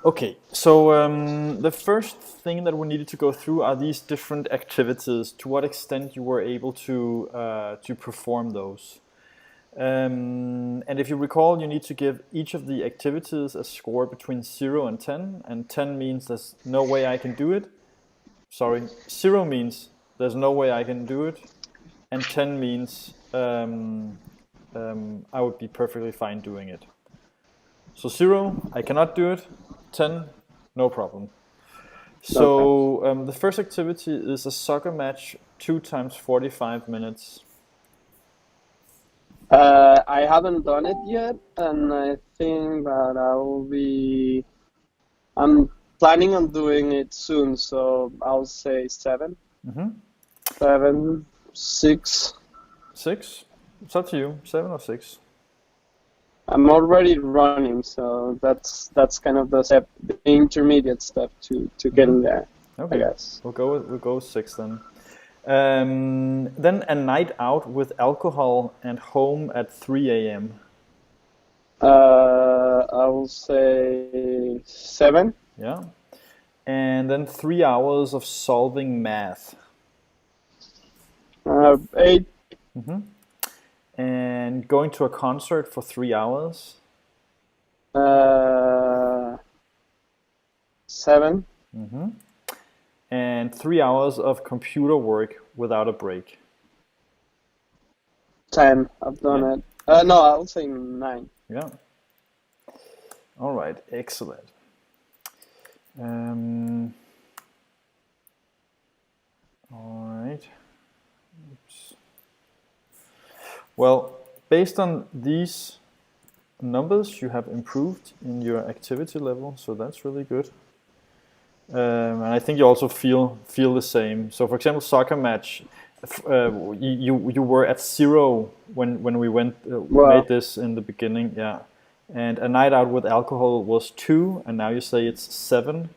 Okay, so the first thing that we needed to go through are these different activities. To what extent you were able to perform those. And if you recall, you need to give each of the activities a score between 0 and 10. And 10 means there's no way I can do it. Sorry, 0 means there's no way I can do it. And 10 means I would be perfectly fine doing it. So 0, I cannot do it. 10, no problem. Okay. So the first activity is a soccer match, 2 times 45 minutes. I haven't done it yet, and I think that I'm planning on doing it soon, so I'll say 7. Mm-hmm. 7, 6. 6? It's up to you. 7 or 6? I'm already running, so that's kind of the intermediate step to getting there, I Okay, guess. we'll go with 6 then. Then a night out with alcohol and home at 3 a.m. I will say 7. Yeah. And then 3 hours of solving math. 8. And going to a concert for 3 hours. 7. And 3 hours of computer work without a break. 10. I've done Yeah. it. No, I'll say 9. Yeah. All right, excellent. All right. Oops. Well, based on these numbers, you have improved in your activity level, so that's really good. And I think you also feel the same. So, for example, soccer match, you were at 0 when we made this in the beginning, yeah. And a night out with alcohol was 2, and now you say it's 7.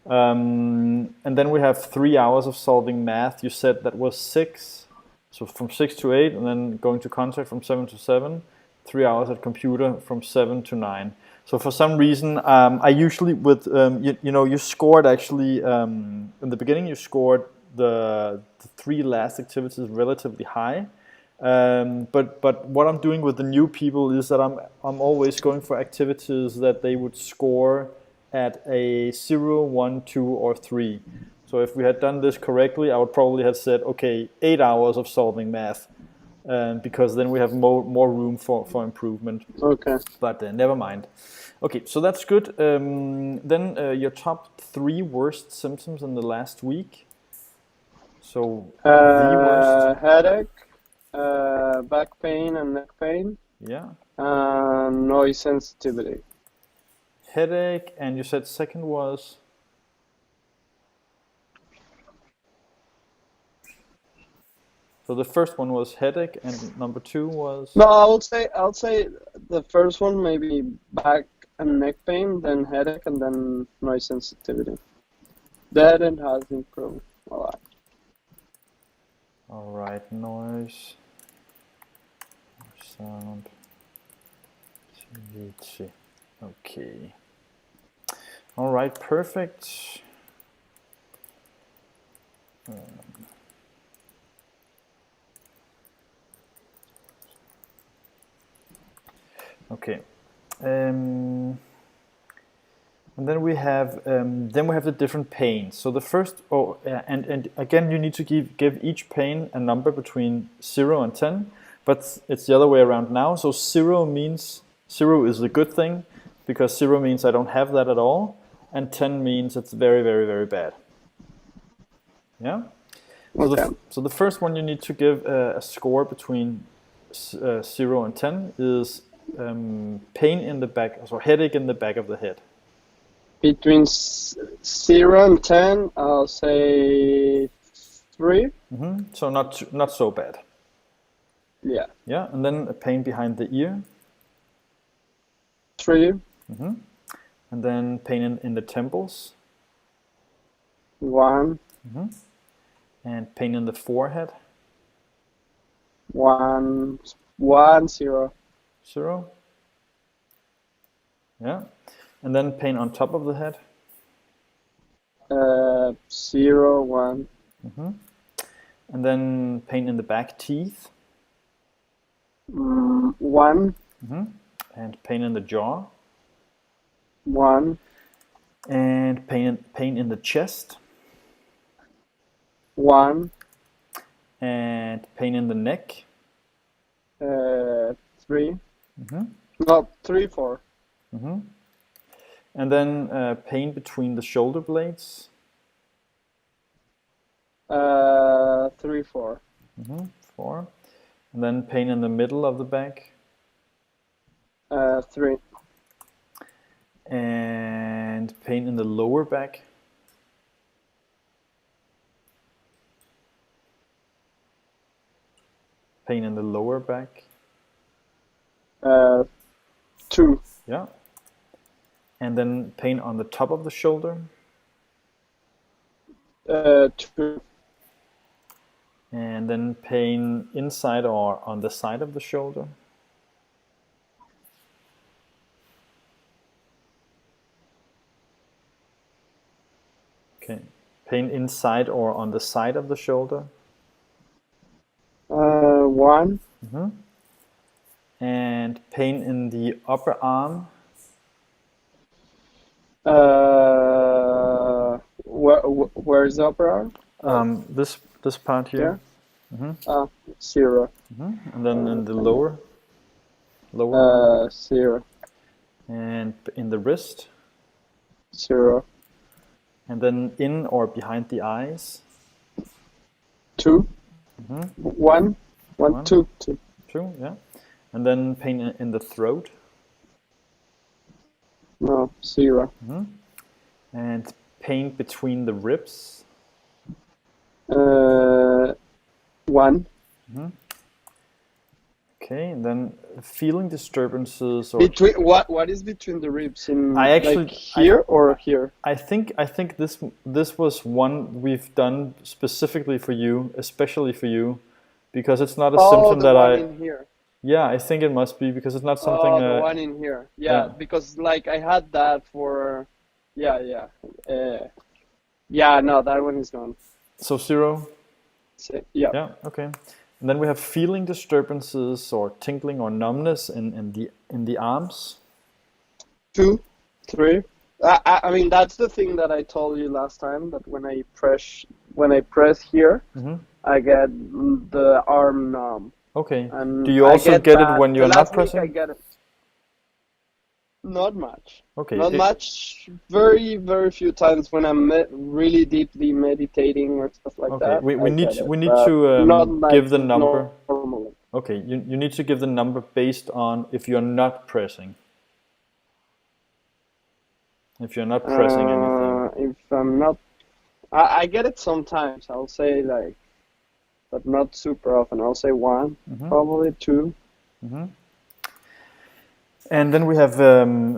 And then we have 3 hours of solving math. You said that was 6. So from 6 to 8, and then going to concert from 7 to 7. 3 hours at computer from 7 to 9. So for some reason, I usually you scored actually in the beginning. You scored the 3 last activities relatively high. But what I'm doing with the new people is that I'm always going for activities that they would score at a 0, 1, 2, or 3. So if we had done this correctly, I would probably have said, okay, 8 hours of solving math, because then we have more room for improvement. Okay. But never mind. Okay, so that's good. Then your top 3 worst symptoms in the last week. So the worst. Headache, back pain and neck pain, Yeah. noise sensitivity. Headache, and you said second was. So the first one was headache, and number 2 was. No, I'll say the first one maybe back and neck pain, then headache, and then noise sensitivity. That it has improved a lot. All right, noise, sound, sensitivity. Okay. All right, perfect. Okay. And then we have the different pains. So the first, and again, you need to give each pain a number between 0 and 10, but it's the other way around now. So 0 means 0 is the good thing, because 0 means I don't have that at all, and 10 means it's very, very, very bad. Yeah. Okay. So the first one you need to give a score between 0 and 10 is pain in the back, so headache in the back of the head. Between 0 and 10, I'll say 3. So not so bad. Yeah. Yeah, and then a pain behind the ear. 3. And then pain in the temples. 1. And pain in the forehead. 1, 0. 0. Yeah. And then pain on top of the head. 0, 1. And then pain in the back teeth. 1, And pain in the jaw. 1, And pain in the chest. 1, And pain in the neck. 3. No, 3, 4. And then pain between the shoulder blades. 3, 4. 4. And then pain in the middle of the back. 3. And pain in the lower back. Pain in the lower back. 2. Yeah. And then pain on the top of the shoulder. 2. And then pain inside or on the side of the shoulder. Okay. Pain inside or on the side of the shoulder. 1. And pain in the upper arm. Where's the upper arm? This part here. 0. And then in the lower arm. 0. And in the wrist. 0. And then in or behind the eyes. 2. 1. 1, 2. 2. 2, yeah. And then pain in the throat. No, 0. And pain between the ribs. 1. Okay, and then feeling disturbances or Between what is between the ribs? In like here or here? I think this was one we've done specifically for you, especially for you, because it's not a symptom that one in here. Yeah, I think it must be because it's not something. The one in here. Yeah, because like I had that for. Yeah. No, that one is gone. So 0. Yeah. Yeah. Okay. And then we have feeling disturbances or tingling or numbness in the arms. 2, 3. I mean that's the thing that I told you last time, that when I press here, I get the arm numb. Okay. And do you also get it when you're not pressing? I get it. Not much. Okay. Not much. Very, very few times when I'm really deeply meditating or stuff like that. We need to give the number. Normally. Okay. You need to give the number based on if you're not pressing. If you're not pressing anything. If I'm not, I get it sometimes. I'll say like, but not super often. I'll say 1, probably 2. And then we have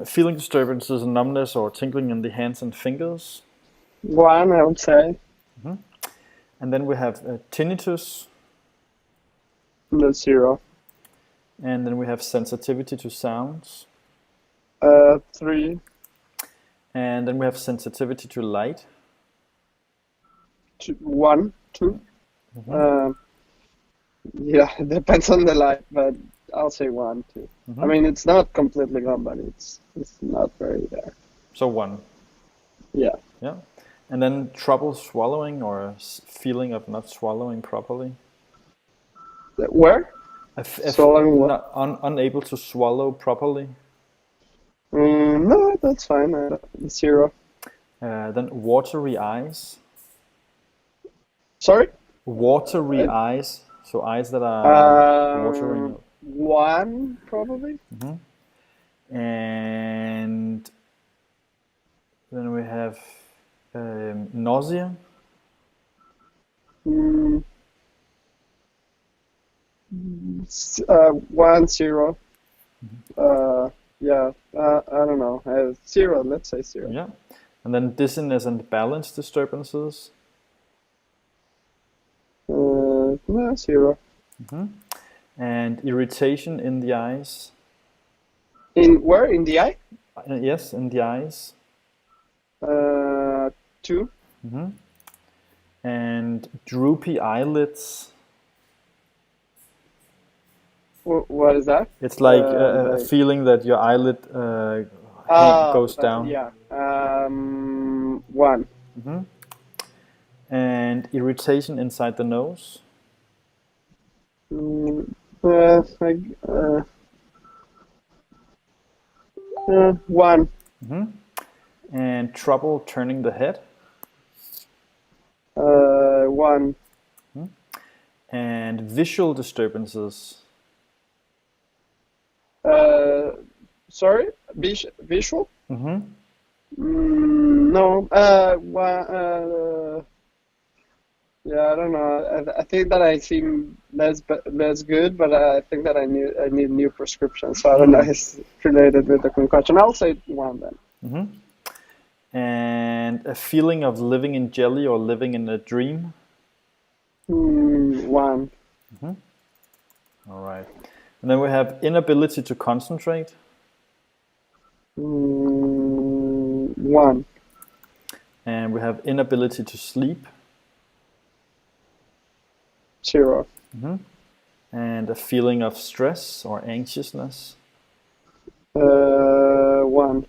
feeling disturbances and numbness or tingling in the hands and fingers. 1, I would say. And then we have tinnitus. That's 0. And then we have sensitivity to sounds. 3. And then we have sensitivity to light. 1, 2. Yeah, it depends on the light, but I'll say 1, 2. I mean, it's not completely gone, but it's not very there. So 1. Yeah. Yeah. And then trouble swallowing or a feeling of not swallowing properly. Where? Swallowing what? Unable to swallow properly. No, that's fine. 0. Then watery eyes. Sorry? Watery eyes. So eyes that are watering. 1, probably. And then we have nausea. 1, 0. Yeah, I don't know. 0, let's say 0. Yeah. And then dizziness and balance disturbances. No, 0. And irritation in the eyes. In where? In the eye? Yes, in the eyes. 2. And droopy eyelids. What is that? It's like a feeling that your eyelid goes down. Yeah. 1. And irritation inside the nose. 1. And trouble turning the head. 1. And visual disturbances. Sorry, visual? No. 1. Yeah, I don't know. I think that I seem less good, but I think that I need new prescription. So I don't know. It's related with the concussion. I'll say 1 then. And a feeling of living in jelly or living in a dream. 1. All right. And then we have inability to concentrate. 1. And we have inability to sleep. 0. And a feeling of stress or anxiousness. 1.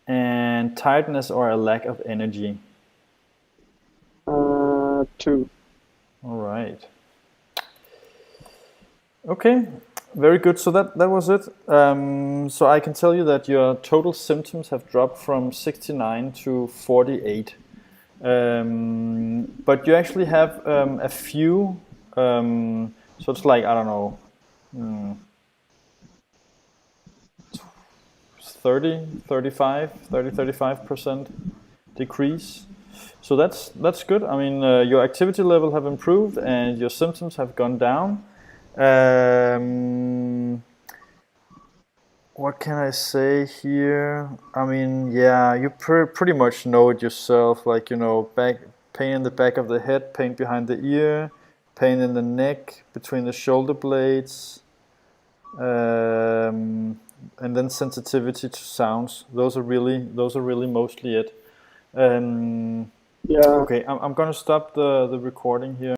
And tiredness or a lack of energy. 2. All right. Okay, very good. So that was it. So I can tell you that your total symptoms have dropped from 69 to 48. But you actually have a few, so it's like, I don't know, 35% decrease. So that's good. I mean, your activity level have improved and your symptoms have gone down. What can I say here? I mean, yeah, you pretty much know it yourself. Like, pain in the back of the head, pain behind the ear, pain in the neck, between the shoulder blades, and then sensitivity to sounds. Those are really mostly it. Yeah. Okay, I'm gonna stop the recording here.